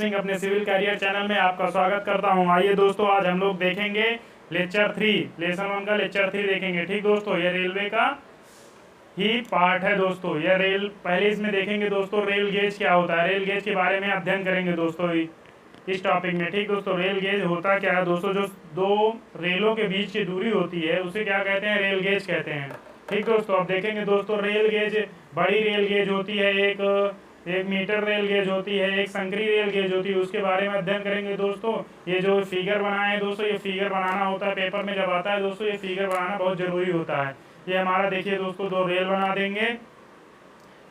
सिंह अपने civil career channel में आपका स्वागत करता हूं। आइए दोस्तों, आज हम लोग देखेंगे लेक्चर 3 लेसन 1 का लेक्चर 3 देखेंगे। ठीक दोस्तों, ये रेलवे का ही पार्ट है दोस्तों। यह रेल पहले इसमें देखेंगे दोस्तों रेल गेज क्या होता है, रेल गेज के बारे में अध्ययन करेंगे दोस्तों इस टॉपिक में। ठीक दोस्तों, रेल गेज होता क्या है दोस्तों, जो दो रेलों के बीच की दूरी होती है उसे क्या कहते हैं, रेल गेज कहते हैं। ठीक दोस्तों, अब देखेंगे दोस्तों रेल गेज, बड़ी रेल गेज होती है, एक मीटर रेल गेज होती है, एक संकरी रेल गेज होती है, उसके बारे में अध्ययन करेंगे दोस्तों। ये जो फिगर बनाए हैं दोस्तों, ये फिगर बनाना होता है पेपर में जब आता है दोस्तों, ये फिगर बनाना बहुत जरूरी होता है। ये हमारा देखिए दोस्तों, दो रेल बना देंगे,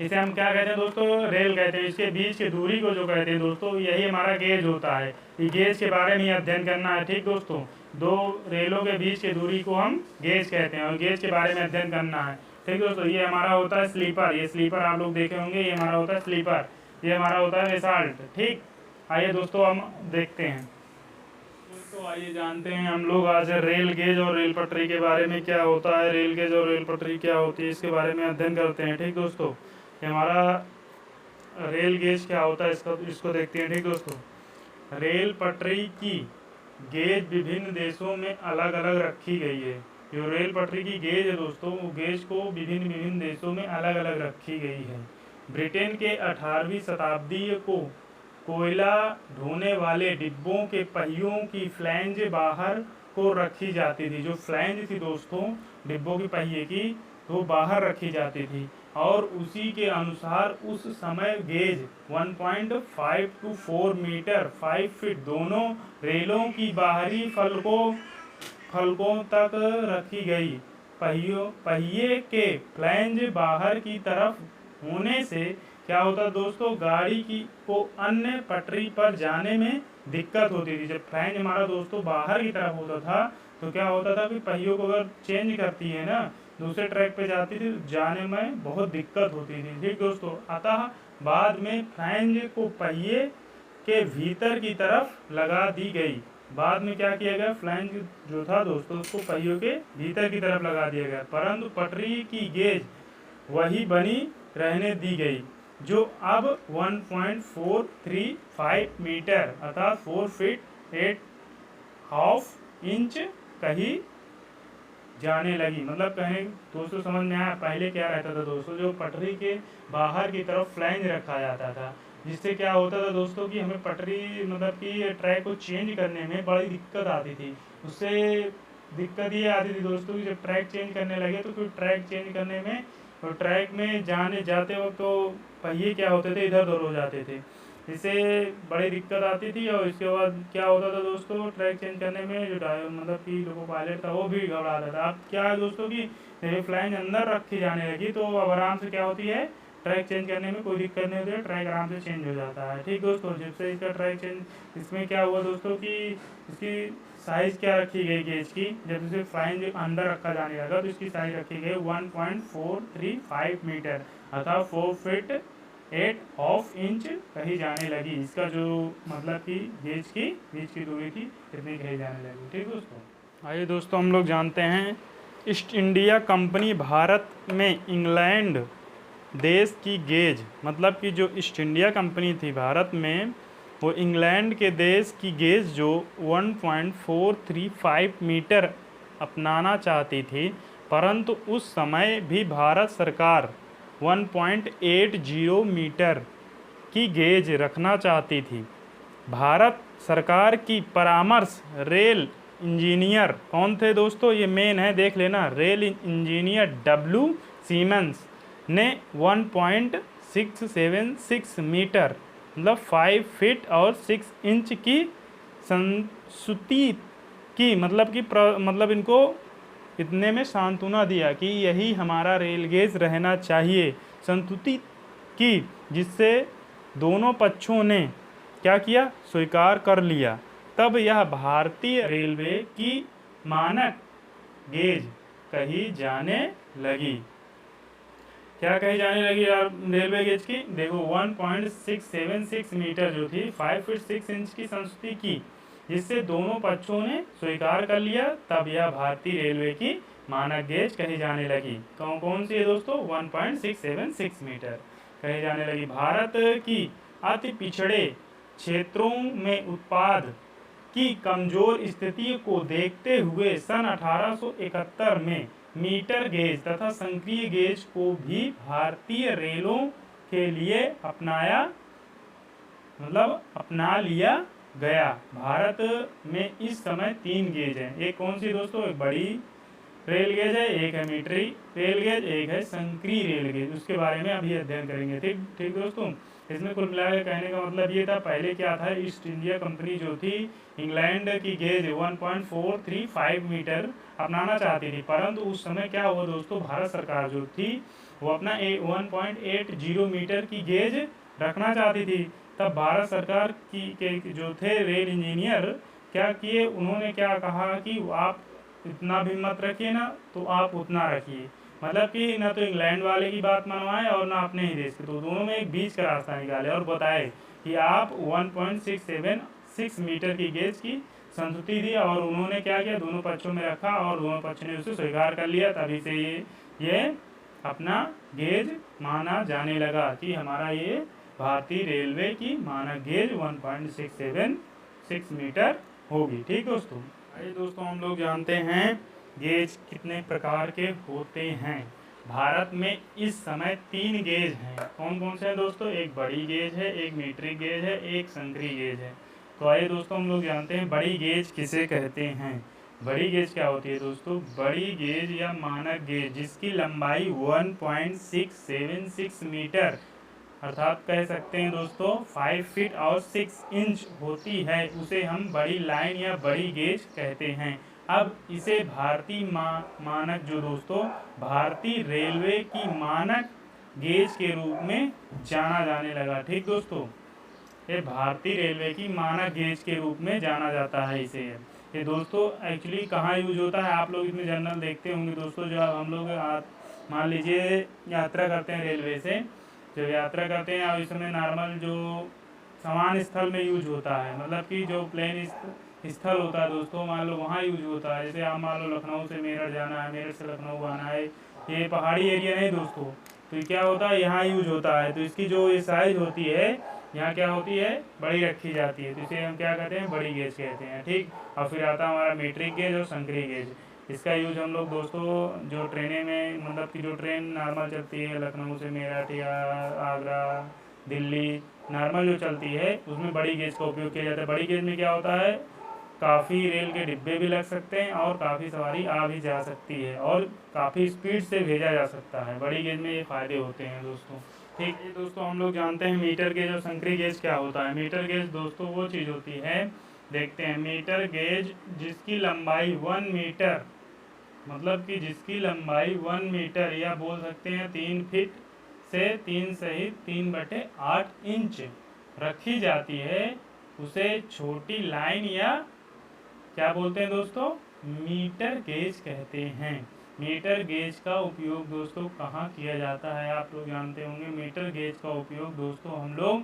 इसे हम क्या कहते हैं दोस्तों, रेल कहते हैं। इसके बीच की दूरी को जो कहते हैं दोस्तों, यही हमारा गेज होता है। ये गेज के बारे में अध्ययन करना है। ठीक दोस्तों, दो रेलों के बीच की दूरी को हम गेज कहते हैं और गेज के बारे में अध्ययन करना है। ठीक दोस्तों, ये हमारा होता है स्लीपर, ये स्लीपर आप लोग देखे होंगे, ये हमारा होता है स्लीपर, ये हमारा होता है रिसाल्ट। ठीक, आइए दोस्तों हम देखते हैं दोस्तों, आइए जानते हैं हम लोग आज रेल गेज और रेल पटरी के बारे में। क्या होता है रेल गेज और रेल पटरी क्या होती है, इसके बारे में अध्ययन करते हैं। ठीक दोस्तों, ये हमारा रेल गेज क्या होता है, इसको देखते हैं। ठीक दोस्तों, रेल पटरी की गेज विभिन्न देशों में अलग अलग रखी गई है। जो रेल पटरी की गेज है दोस्तों, वो गेज को विभिन्न देशों में अलग अलग रखी गई है। ब्रिटेन के 18वीं शताब्दी को कोयला ढोने वाले डिब्बों के पहियों की फ्लैंज बाहर को रखी जाती थी। जो फ्लैंज थी दोस्तों डिब्बों की पहिए की, तो बाहर रखी जाती थी और उसी के अनुसार उस समय गेज 1.5 to 4 मीटर 5 फीट दोनों रेलों की बाहरी फलकों तक रखी गई। पहिए के फ्लैंज बाहर की तरफ होने से क्या होता दोस्तों, गाड़ी को अन्य पटरी पर जाने में दिक्कत होती थी। जब फ्लैंज हमारा दोस्तों बाहर की तरफ होता था तो क्या होता था कि पहियों को अगर चेंज करती है ना, दूसरे ट्रैक पे जाती थी, जाने में बहुत दिक्कत होती थी। ठीक दोस्तों, अतः बाद में फ्लैंज को पहिए के भीतर की तरफ लगा दी गई। बाद में क्या किया गया, फ्लैंज जो था दोस्तों उसको पहियों के भीतर की तरफ लगा दिया गया, परंतु पटरी की गेज वही बनी रहने दी गई, जो अब 1.435 मीटर अर्थात 4 फीट 8 हाफ इंच कही जाने लगी। मतलब कहें दोस्तों, समझ में आया, पहले क्या रहता था दोस्तों, जो पटरी के बाहर की तरफ फ्लैंज रखा जाता था, जिससे क्या होता था दोस्तों कि हमें पटरी मतलब कि ट्रैक को चेंज करने में बड़ी दिक्कत आती थी। उससे दिक्कत ये आती थी दोस्तों कि जब ट्रैक चेंज करने लगे तो फिर ट्रैक चेंज करने में और ट्रैक में जाते वक्त तो पहिए क्या होते थे, इधर उधर हो जाते थे, इससे बड़ी दिक्कत आती थी। और इसके बाद क्या होता था दोस्तों, ट्रैक चेंज करने में जो मतलब कि लोको पायलट था वो भी घबराता था। अब क्या है दोस्तों कि फ्लैंज अंदर रखी जाने लगी, तो अब आराम से क्या होती है, ट्रैक चेंज करने में कोई दिक्कत नहीं होती है, ट्रैक आराम से चेंज हो जाता है। ठीक दोस्तों, जब से इसका ट्रैक चेंज, इसमें क्या हुआ दोस्तों कि इसकी साइज़ क्या रखी गई गेज की, जब इसे फ्लैंज अंदर रखा जाने लगा तो इसकी साइज़ रखी गई 1.435 मीटर अर्थात 4 फीट 8 हाफ इंच कही जाने लगी। इसका जो मतलब कि गेज की बीच की दूरी थी इतनी कही जाने लगी। ठीक दोस्तों, आइए दोस्तों हम लोग जानते हैं ईस्ट इंडिया कंपनी भारत में इंग्लैंड देश की गेज, मतलब कि जो ईस्ट इंडिया कंपनी थी भारत में, वो इंग्लैंड के देश की गेज जो 1.435 मीटर अपनाना चाहती थी, परंतु उस समय भी भारत सरकार 1.80 मीटर की गेज रखना चाहती थी। भारत सरकार की परामर्श रेल इंजीनियर कौन थे दोस्तों, ये मेन है, देख लेना, रेल इंजीनियर डब्ल्यू सीमेंस ने 1.676 मीटर मतलब 5 फीट और 6 इंच की संस्तुति की, मतलब इनको इतने में सांत्वना दिया कि यही हमारा रेल गेज रहना चाहिए, संस्तुति की, जिससे दोनों पक्षों ने क्या किया, स्वीकार कर लिया। तब यह भारतीय रेलवे की मानक गेज कही जाने लगी। क्या कही जाने लगी रेलवे गेज की, देखो 1.676 मीटर जो थी 5 फीट 6 इंच की संस्तुति की, जिससे दोनों पक्षों ने स्वीकार कर लिया, तब यह भारतीय रेलवे की मानक गेज कही जाने लगी। कौन सी है दोस्तों, 1.676 मीटर कही जाने लगी। भारत की अति पिछड़े क्षेत्रों में उत्पाद की कमजोर स्थिति को देखते हुए सन 1871 में मीटर गेज तथा संक्रिय गेज को भी भारतीय रेलों के लिए अपना लिया गया। भारत में इस समय 3 गेज हैं। एक कौन सी दोस्तों? एक बड़ी रेल गेज है, एक है मीटरी रेल गेज, एक है संक्रिय रेल गेज। उसके बारे में अभी अध्ययन करेंगे। ठीक दोस्तों, इसमें कुल मिलाकर कहने का मतलब ये था, पहले क्या था, ईस्ट इंडिया कंपनी जो थी इंग्लैंड की गेज 1.435 मीटर अपनाना चाहती थी, परंतु उस समय क्या हुआ दोस्तों, भारत सरकार जो थी वो अपना 1.80 मीटर की गेज रखना चाहती थी। तब भारत सरकार के जो थे रेल इंजीनियर क्या किए, उन्होंने क्या कहा कि आप इतना भी मत रखिए ना, तो आप उतना रखिए। मतलब कि ना तो इंग्लैंड वाले की बात मनवाए और ना अपने ही देश की, तो दोनों में एक बीच का रास्ता निकाले और बताए कि आप 1.676 मीटर की गेज की संस्तुति दी। और उन्होंने क्या किया, दोनों पक्षों में रखा और दोनों पक्ष ने उसे स्वीकार कर लिया। तभी से ये अपना गेज माना जाने लगा कि हमारा ये भारतीय रेलवे की मानक गेज 1.676 मीटर होगी। ठीक दोस्तों, आइए दोस्तों हम लोग जानते हैं गेज कितने प्रकार के होते हैं। भारत में इस समय 3 गेज हैं। कौन कौन से हैं दोस्तों? एक बड़ी गेज है, एक मीट्रिक गेज है, एक संक्रिय गेज है। तो आइए दोस्तों हम लोग जानते हैं बड़ी गेज किसे कहते हैं। बड़ी गेज क्या होती है दोस्तों? बड़ी गेज या मानक गेज जिसकी लंबाई 1.676 मीटर अर्थात कह सकते हैं दोस्तों 5 फीट और 6 इंच होती है, उसे हम बड़ी लाइन या बड़ी गेज कहते हैं। अब इसे भारतीय मानक जो दोस्तों भारतीय रेलवे की मानक गेज के रूप में जाना जाने लगा। ठीक दोस्तों, ये भारतीय रेलवे की मानक गेज के रूप में जाना जाता है इसे। ये दोस्तों एक्चुअली कहाँ यूज होता है, आप लोग इसमें जनरल देखते होंगे दोस्तों। जो हम लोग मान लीजिए यात्रा करते हैं रेलवे से, जब यात्रा करते हैं और इस समय नॉर्मल जो समान स्थल में यूज होता है, मतलब कि जो प्लेन स्थल होता है दोस्तों, मान लो वहाँ यूज होता है। जैसे आप मान लो लखनऊ से मेरठ जाना है, मेरठ से लखनऊ आना है, ये पहाड़ी एरिया नहीं दोस्तों, तो ये क्या होता है, यहाँ यूज होता है। तो इसकी जो ये साइज होती है यहाँ क्या होती है, बड़ी रखी जाती है, तो इसे हम क्या कहते हैं, बड़ी गेज कहते हैं। ठीक, और फिर आता है हमारा मीट्रिक गेज और संक्रिय गेज। इसका यूज हम लोग दोस्तों जो ट्रेनें में, मतलब कि जो ट्रेन नॉर्मल चलती है लखनऊ से मेरठ या आगरा दिल्ली नॉर्मल जो चलती है, उसमें बड़ी गेज का उपयोग किया जाता है। बड़ी गेज में क्या होता है, काफ़ी रेल के डिब्बे भी लग सकते हैं और काफ़ी सवारी आ भी जा सकती है और काफ़ी स्पीड से भेजा जा सकता है। बड़ी गेज में ये फ़ायदे होते हैं दोस्तों। ठीक है दोस्तों, हम लोग जानते हैं मीटर गेज और संक्रिय गेज क्या होता है। मीटर गेज दोस्तों वो चीज़ होती है, देखते हैं, मीटर गेज जिसकी लंबाई 1 मीटर, मतलब कि जिसकी लंबाई 1 मीटर या बोल सकते हैं 3 फीट से 3 सहित 3/8 इंच रखी जाती है, उसे छोटी लाइन या क्या बोलते हैं दोस्तों, मीटर गेज कहते हैं। मीटर गेज का उपयोग दोस्तों कहाँ किया जाता है, आप लोग जानते होंगे। मीटर गेज का उपयोग दोस्तों हम लोग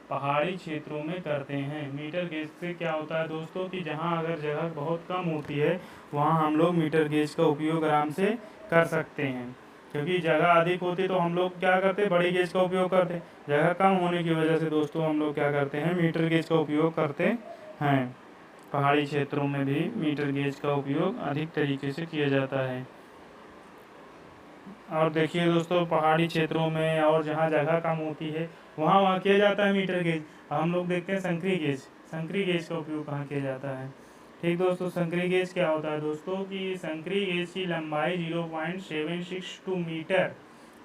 पहाड़ी क्षेत्रों में करते हैं। मीटर गेज से क्या होता है दोस्तों कि जहाँ अगर जगह बहुत कम होती है वहाँ हम लोग मीटर गेज का उपयोग आराम से कर सकते हैं, क्योंकि जगह अधिक होती तो हम लोग क्या करते, बड़ी गेज का उपयोग करते। जगह कम होने की वजह से दोस्तों हम लोग क्या करते हैं, मीटर गेज का उपयोग करते हैं। पहाड़ी क्षेत्रों में भी मीटर गेज का उपयोग अधिक तरीके से किया जाता है। और देखिए दोस्तों पहाड़ी क्षेत्रों में और जहाँ जगह कम होती है वहाँ किया जाता है मीटर गेज। हम लोग देखते हैं संक्रिय गेज। संक्रिय गेज का उपयोग कहाँ किया जाता है। ठीक दोस्तों, संक्रिय गेज क्या होता है दोस्तों कि संक्रिय गेज की लंबाई 0.762 मीटर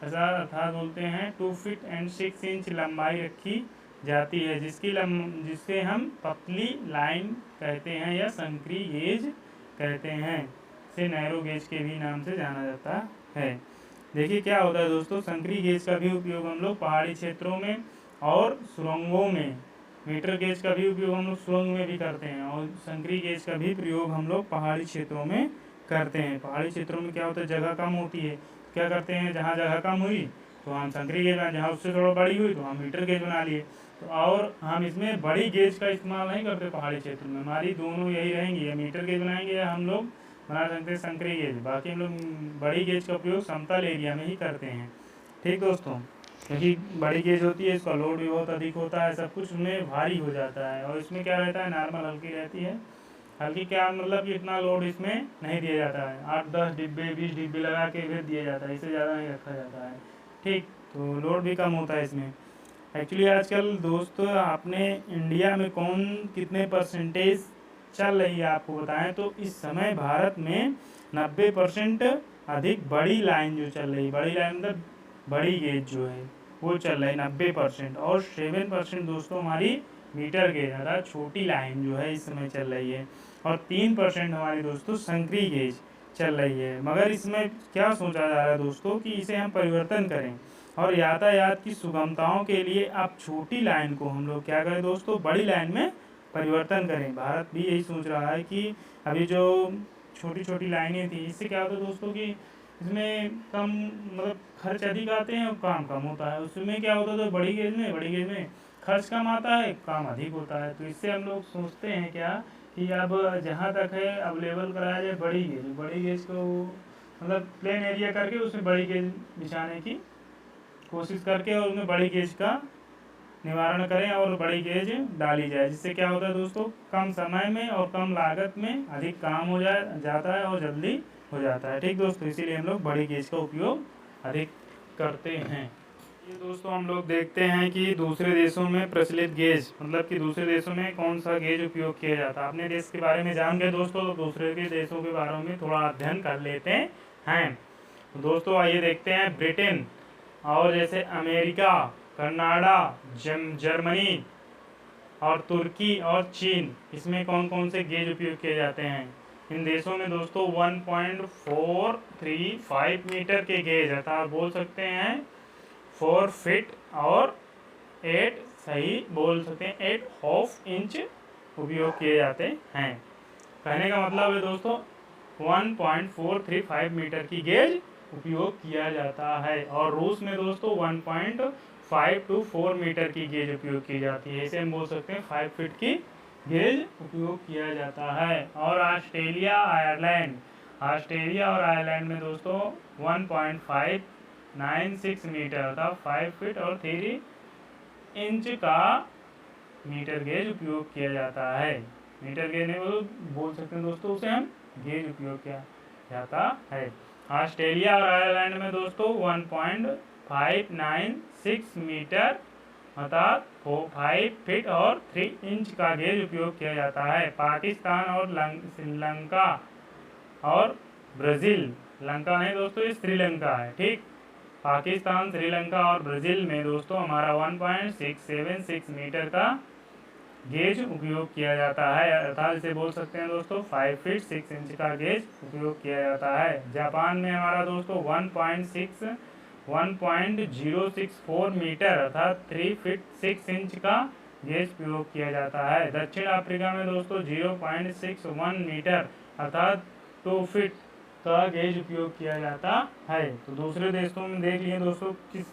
अर्थात बोलते हैं 2 फीट एंड 6 इंच लंबाई रखी जाती है, जिससे हम पतली लाइन कहते हैं या संक्रिय गेज कहते हैं। इसे नैरो गेज के भी नाम से जाना जाता है। देखिए क्या होता है दोस्तों, संक्रिय गेज का भी उपयोग हम लोग पहाड़ी क्षेत्रों में और सुरंगों में, मीटर गेज का भी उपयोग हम लोग सुरंग में भी करते हैं और संक्रिय गेज का भी प्रयोग हम लोग पहाड़ी क्षेत्रों में करते हैं। पहाड़ी क्षेत्रों में क्या होता है, जगह कम होती है, क्या करते हैं, जहाँ जगह कम हुई तो हम संक्रिय गेज बनाए, जहाँ उससे थोड़ा बड़ी हुई तो हम मीटर गेज बना लिए। तो और हम इसमें बड़ी गेज का इस्तेमाल नहीं करते पहाड़ी क्षेत्र में, हमारी दोनों यही रहेंगी, या मीटर गेज बनाएंगे या हम लोग बना सकते हैं संक्रिय गेज। बाकी हम लोग बड़ी गेज का उपयोग समतल एरिया में ही करते हैं। ठीक दोस्तों, क्योंकि बड़ी गेज होती है, इसका लोड भी बहुत अधिक होता है, सब कुछ उसमें भारी हो जाता है। और इसमें क्या रहता है, नॉर्मल हल्की रहती है। हल्की क्या मतलब कि इतना लोड इसमें नहीं दिया जाता है, 8-10 डिब्बे 20 डिब्बे लगा के फिर दिया जाता है, इससे ज़्यादा नहीं रखा जाता है। ठीक, तो लोड भी कम होता है इसमें। एक्चुअली आजकल दोस्तों अपने इंडिया में कौन कितने परसेंटेज चल रही है आपको बताएं तो इस समय भारत में 90% अधिक बड़ी लाइन जो चल रही है, बड़ी लाइन मतलब बड़ी गेज जो है वो चल रही है 90%, और 7% दोस्तों हमारी मीटर गेज अर्थात छोटी लाइन जो है इस समय चल रही है, और 3% हमारी दोस्तों संकरी गेज चल रही है। मगर इसमें क्या सोचा जा रहा है दोस्तों कि इसे हम परिवर्तन करें और यातायात की सुगमताओं के लिए अब छोटी लाइन को हम लोग क्या करें दोस्तों, बड़ी लाइन में परिवर्तन करें। भारत भी यही सोच रहा है कि अभी जो छोटी छोटी लाइनें थी इससे क्या होता है दोस्तों कि इसमें कम मतलब खर्च अधिक आते हैं और काम कम होता है। उसमें क्या होता है तो बड़ी गेज में खर्च कम आता है, काम अधिक होता है। तो इससे हम लोग सोचते हैं क्या कि अब जहाँ तक है अवेलेबल कराया जाए बड़ी गेज को मतलब प्लेन एरिया करके उसमें बड़ी गेज बिछाने की कोशिश करके और उसमें बड़ी गेज का निवारण करें और बड़ी गेज डाली जाए, जिससे क्या होता है दोस्तों कम समय में और कम लागत में अधिक काम हो जाता है और जल्दी हो जाता है। ठीक दोस्तों, इसीलिए हम लोग बड़ी गेज का उपयोग अधिक करते हैं। ये दोस्तों हम लोग देखते हैं कि दूसरे देशों में प्रचलित गेज मतलब कि दूसरे देशों में कौन सा गेज उपयोग किया जाता है। अपने देश के बारे में जान गए दोस्तों, तो दूसरे के देशों के बारे में थोड़ा अध्ययन कर लेते हैं। तो दोस्तों आइए देखते हैं ब्रिटेन और जैसे अमेरिका, कनाडा, जर्मनी और तुर्की और चीन, इसमें कौन कौन से गेज उपयोग किए जाते हैं। इन देशों में दोस्तों 1.435 मीटर के गेज अर्थात बोल सकते हैं 4 फीट और 8 सही बोल सकते हैं 8.5 इंच उपयोग किए जाते हैं। कहने का मतलब है दोस्तों 1.435 मीटर की गेज उपयोग किया जाता है। और रूस में दोस्तों 1.524 मीटर की गेज उपयोग की जाती है, इसे हम बोल सकते हैं 5 फीट की गेज उपयोग किया जाता है। और ऑस्ट्रेलिया और आयरलैंड में दोस्तों 1.596 मीटर अर्थात 5 फीट और 3 इंच का मीटर गेज उपयोग किया जाता है। मीटर गेज नहीं बोल सकते हैं दोस्तों, उसे हम गेज उपयोग किया जाता है। ऑस्ट्रेलिया और आयरलैंड में दोस्तों 1.596 मीटर अर्थात 5 फीट और 3 इंच का गेज उपयोग किया जाता है। पाकिस्तान और श्रीलंका और ब्राज़ील, लंका नहीं दोस्तों ये श्रीलंका है। ठीक, पाकिस्तान, श्रीलंका और ब्राज़ील में दोस्तों हमारा 1.676 मीटर का गेज उपयोग किया जाता है अर्थात इसे बोल सकते हैं दोस्तों 5 फीट 6 इंच का गेज उपयोग किया जाता है। जापान में हमारा दोस्तों 1.064 मीटर अर्थात 3 फीट 6 इंच का गेज उपयोग किया जाता है। दक्षिण अफ्रीका में दोस्तों 0.61 मीटर अर्थात 2 फीट का गेज उपयोग किया जाता है। तो दूसरे देशों में देख लिए दोस्तों किस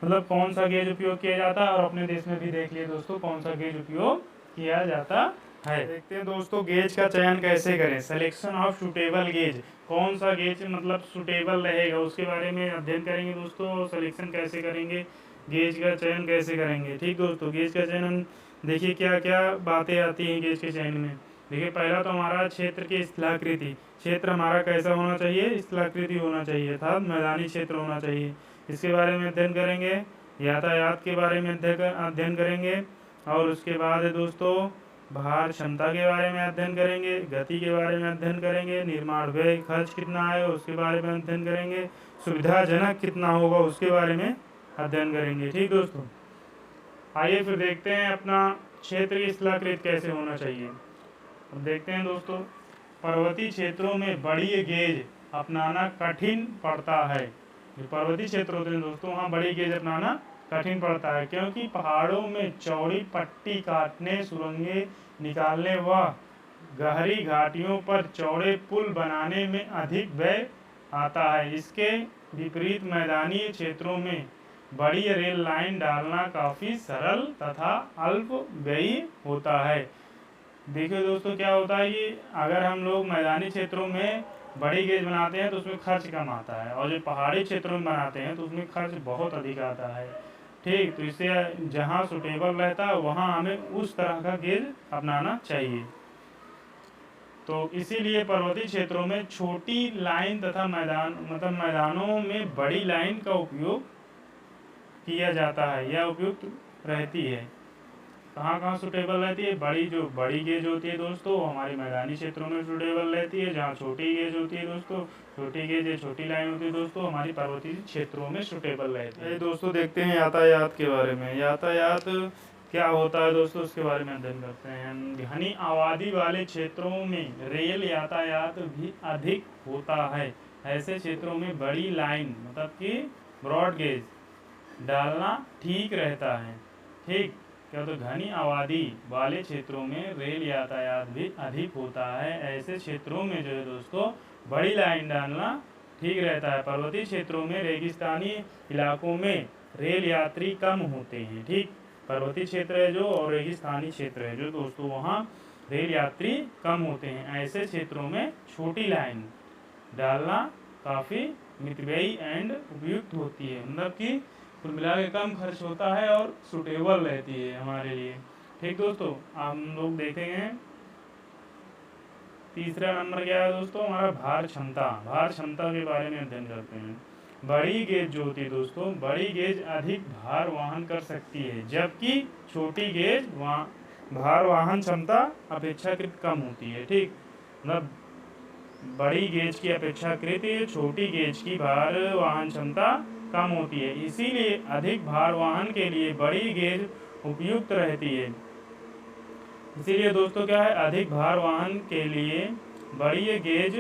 मतलब कौन सा गेज उपयोग किया जाता है और अपने देश में भी देख लिए दोस्तों कौन सा गेज उपयोग किया जाता है। देखते हैं दोस्तों गेज का चयन कैसे करें। सिलेक्शन ऑफ सूटेबल गेज, कौन सा गेज मतलब सूटेबल रहेगा उसके बारे में अध्ययन करेंगे दोस्तों। सिलेक्शन कैसे करेंगे, गेज का चयन कैसे करेंगे। ठीक दोस्तों, गेज का चयन हम देखिए क्या क्या बातें आती हैं गेज के चयन में। देखिए पहला तो हमारा क्षेत्र की स्थलाकृति, क्षेत्र हमारा कैसा होना चाहिए, स्थलाकृति होना चाहिए अर्थात मैदानी क्षेत्र होना चाहिए, इसके बारे में अध्ययन करेंगे। यातायात के बारे में अध्ययन करेंगे और उसके बाद दोस्तों भार क्षमता के बारे में अध्ययन करेंगे, गति के बारे में अध्ययन करेंगे, निर्माण व्यय खर्च कितना है उसके बारे में अध्ययन करेंगे, सुविधाजनक कितना होगा उसके बारे में अध्ययन करेंगे। ठीक दोस्तों, आइए फिर देखते हैं अपना क्षेत्र की स्थलाकृत कैसे होना चाहिए। अब देखते हैं दोस्तों पर्वतीय क्षेत्रों में बड़ी गेज अपनाना कठिन पड़ता है। जो पर्वतीय क्षेत्र होते हैं दोस्तों वहाँ बड़ी गेज अपनाना कठिन पड़ता है, क्योंकि पहाड़ों में चौड़ी पट्टी काटने, सुरंगें निकालने व गहरी घाटियों पर चौड़े पुल बनाने में अधिक व्यय आता है। इसके विपरीत मैदानी क्षेत्रों में बड़ी रेल लाइन डालना काफ़ी सरल तथा अल्प व्ययी होता है। देखिए दोस्तों क्या होता है कि अगर हम लोग मैदानी क्षेत्रों में बड़ी गेज बनाते हैं तो उसमें खर्च कम आता है, और जो पहाड़ी क्षेत्रों में बनाते हैं तो उसमें खर्च बहुत अधिक आता है। ठीक, तो इससे जहाँ सुटेबल रहता है वहाँ हमें उस तरह का गेज अपनाना चाहिए। तो इसीलिए पर्वतीय क्षेत्रों में छोटी लाइन तथा मैदानों में बड़ी लाइन का उपयोग किया जाता है, यह उपयुक्त रहती है। कहाँ कहाँ सुटेबल रहती है? बड़ी गेज होती है दोस्तों हमारी मैदानी क्षेत्रों में सुटेबल रहती है। जहाँ छोटी गेज होती है दोस्तों, छोटी गेज या छोटी लाइन होती है दोस्तों, हमारी पर्वतीय क्षेत्रों में सुटेबल रहती है। दोस्तों देखते हैं यातायात के बारे में। यातायात क्या होता है दोस्तों, उसके बारे में अध्ययन करते हैं। घनी आबादी वाले क्षेत्रों में रेल यातायात भी अधिक होता है। ऐसे क्षेत्रों में बड़ी लाइन मतलब कि ब्रॉड गेज डालना ठीक रहता है। ठीक, क्या तो घनी आबादी वाले क्षेत्रों में रेल यातायात भी अधिक होता है। ऐसे क्षेत्रों में जो है दोस्तों बड़ी लाइन डालना ठीक रहता है। पर्वतीय क्षेत्रों में रेगिस्तानी इलाकों में रेल यात्री कम होते हैं। ठीक, पर्वतीय क्षेत्र है जो और रेगिस्तानी क्षेत्र है जो दोस्तों, वहाँ रेल यात्री कम होते हैं। ऐसे क्षेत्रों में छोटी लाइन डालना काफ़ी मितव्ययी एंड उपयुक्त होती है, मतलब कि कुल मिला के कम खर्च होता है और सुटेबल रहती है हमारे लिए। ठीक दोस्तों, हम लोग देखेंगे तीसरा नंबर क्या है दोस्तों, हमारा भार क्षमता। भार क्षमता के बारे में अध्ययन करते हैं। बड़ी गेज जो होती है दोस्तों, बड़ी गेज अधिक भार वहन कर सकती है, जबकि छोटी गेज भार वहन क्षमता अपेक्षाकृत कम होती है। ठीक, मतलब बड़ी गेज की अपेक्षाकृत छोटी गेज की भार वहन क्षमता कम होती है, इसीलिए अधिक भार वहन के लिए बड़ी गेज उपयुक्त रहती है। इसीलिए दोस्तों क्या है, अधिक भार वहन के लिए बड़ी गेज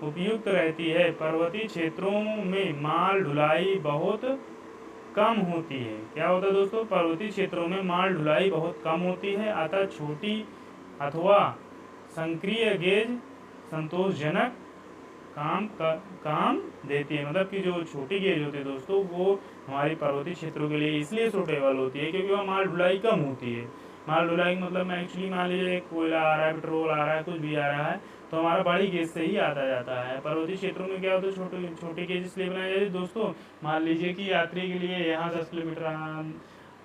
उपयुक्त रहती है। पर्वतीय क्षेत्रों में माल ढुलाई बहुत कम होती है। क्या होता है दोस्तों, पर्वतीय क्षेत्रों में माल ढुलाई बहुत कम होती है, अतः छोटी अथवा संक्रिय गेज संतोषजनक काम देती है। मतलब कि जो छोटी गेज होती है दोस्तों, वो हमारी पर्वतीय क्षेत्रों के लिए इसलिए सूटेबल होती है क्योंकि वह माल ढुलाई कम होती है। माल ढुलाई मतलब मैं एक्चुअली मान लीजिए कोयला आ रहा है, पेट्रोल आ रहा है, कुछ भी आ रहा है, तो हमारा बड़ी गेज से ही आता जाता है। पर्वतीय क्षेत्रों में क्या होता है, छोटी गेज इसलिए बनाई जाती है दोस्तों, मान लीजिए कि यात्री के लिए यहाँ 10 किलोमीटर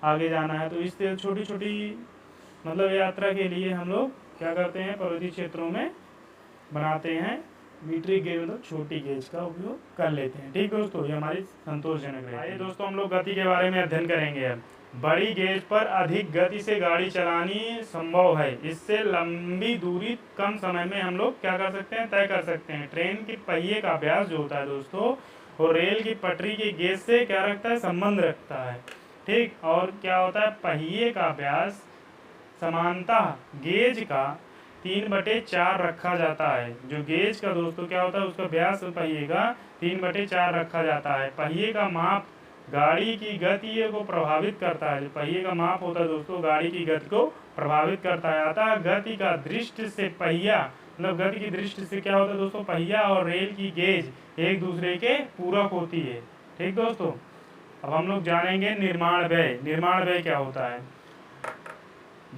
आगे जाना है, तो इस छोटी छोटी मतलब यात्रा के लिए हम लोग क्या करते हैं, पर्वतीय क्षेत्रों में बनाते हैं मीट्रिक गेज मतलब छोटी गेज का उपयोग कर लेते हैं। ठीक दोस्तों, ये हमारी संतोषजनक है। आइए दोस्तों हम लोग गति के बारे में अध्ययन करेंगे। अब बड़ी गेज पर अधिक गति से गाड़ी चलानी संभव है। इससे लंबी दूरी कम समय में हम लोग क्या कर सकते हैं, तय कर सकते हैं। ट्रेन के पहिए का व्यास जो होता है दोस्तों, वो रेल की पटरी के गेज से क्या रखता है, संबंध रखता है। ठीक, और क्या होता है, पहिए का व्यास समानतः गेज का 3/4 रखा जाता है। जो गेज का दोस्तों क्या होता है, उसका व्यास पहिए का 3/4 रखा जाता है। पहिए का माप गाड़ी की गति को प्रभावित करता है। जो पहिए का माप होता है दोस्तों, गाड़ी की गति को प्रभावित करता है। अतः गति का दृष्टि से पहिया मतलब गति की दृष्टि से क्या होता है दोस्तों, पहिया और रेल की गेज एक दूसरे के पूरक होती है। ठीक दोस्तों, अब हम लोग जानेंगे निर्माण व्यय। निर्माण व्यय क्या होता है।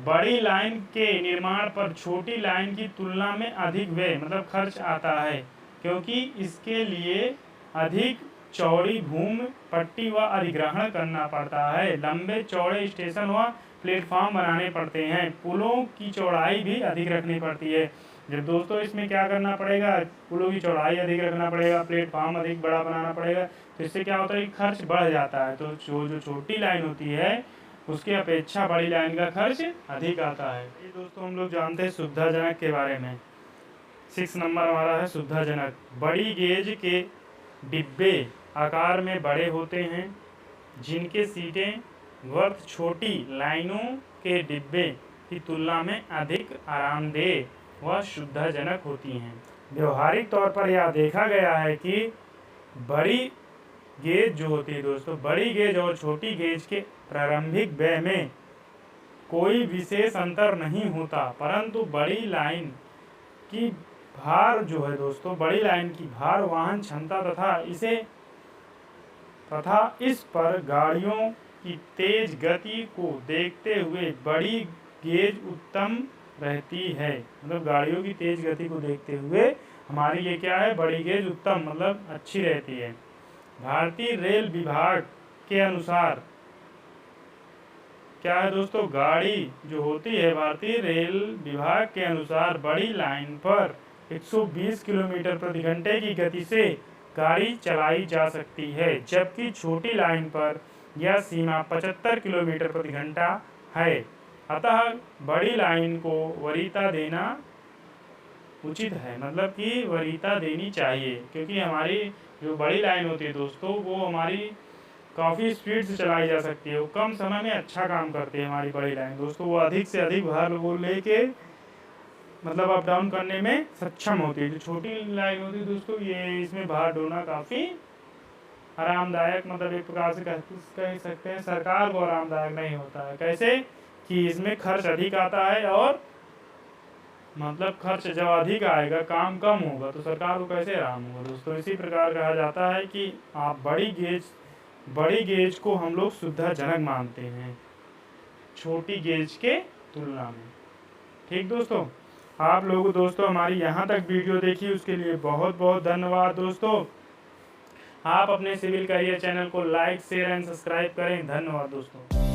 बड़ी लाइन के निर्माण पर छोटी लाइन की तुलना में अधिक व्यय मतलब खर्च आता है, क्योंकि इसके लिए अधिक चौड़ी भूमि पट्टी व अधिग्रहण करना पड़ता है। लंबे चौड़े स्टेशन व प्लेटफॉर्म बनाने पड़ते हैं। पुलों की चौड़ाई भी अधिक रखनी पड़ती है। जब दोस्तों इसमें क्या करना पड़ेगा, पुलों की चौड़ाई अधिक रखना पड़ेगा, प्लेटफॉर्म अधिक बड़ा बनाना पड़ेगा, तो इससे क्या होता है कि खर्च बढ़ जाता है। तो जो छोटी लाइन होती है उसकी अपेक्षा बड़ी लाइन का खर्च अधिक आता है। ये दोस्तों हम लोग जानते हैं सुविधाजनक के बारे में। 6 नंबर हमारा है सुविधाजनक। बड़ी गेज के डिब्बे आकार में बड़े होते हैं, जिनके सीटें वर्थ छोटी लाइनों के डिब्बे की तुलना में अधिक आरामदेह व सुविधाजनक होती हैं। व्यवहारिक तौर पर यह देखा गया है कि बड़ी गेज जो होती है दोस्तों, बड़ी गेज और छोटी गेज के प्रारंभिक व्यय में कोई विशेष अंतर नहीं होता, परंतु बड़ी लाइन की भार जो है दोस्तों, बड़ी लाइन की भार वाहन क्षमता तथा इस पर गाड़ियों की तेज गति को देखते हुए बड़ी गेज उत्तम रहती है। मतलब गाड़ियों की तेज गति को देखते हुए हमारी ये क्या है, बड़ी गेज उत्तम मतलब अच्छी रहती है। भारतीय रेल विभाग के अनुसार क्या है दोस्तों, गाड़ी जो होती है भारतीय रेल विभाग के अनुसार बड़ी लाइन पर 120 किलोमीटर प्रति घंटे की गति से गाड़ी चलाई जा सकती है, जबकि छोटी लाइन पर यह सीमा 75 किलोमीटर प्रति घंटा है। अतः बड़ी लाइन को वरीयता देना उचित है, मतलब कि वरीयता देनी चाहिए, क्योंकि हमारी जो बड़ी लाइन होती है दोस्तों वो हमारी काफ़ी स्पीड से चलाई जा सकती है, वो कम समय में अच्छा काम करती है हमारी बड़ी लाइन दोस्तों। वो अधिक से अधिक भार वो लेके मतलब अप डाउन करने में सक्षम होती है। जो छोटी लाइन होती है दोस्तों ये इसमें भार ढोना काफ़ी आरामदायक, मतलब एक प्रकार से कह सकते हैं सरकार को आरामदायक नहीं होता है। कैसे कि इसमें खर्च अधिक आता है, और मतलब खर्च जब अधिक आएगा काम कम होगा तो सरकार को कैसे आराम होगा दोस्तों। इसी प्रकार कहा जाता है कि आप बड़ी गेज को हम लोग सुविधाजनक मानते हैं छोटी गेज के तुलना में। ठीक दोस्तों, आप लोग दोस्तों हमारी यहाँ तक वीडियो देखी उसके लिए बहुत बहुत धन्यवाद दोस्तों। आप अपने सिविल करियर चैनल को लाइक शेयर एंड सब्सक्राइब करें। धन्यवाद दोस्तों।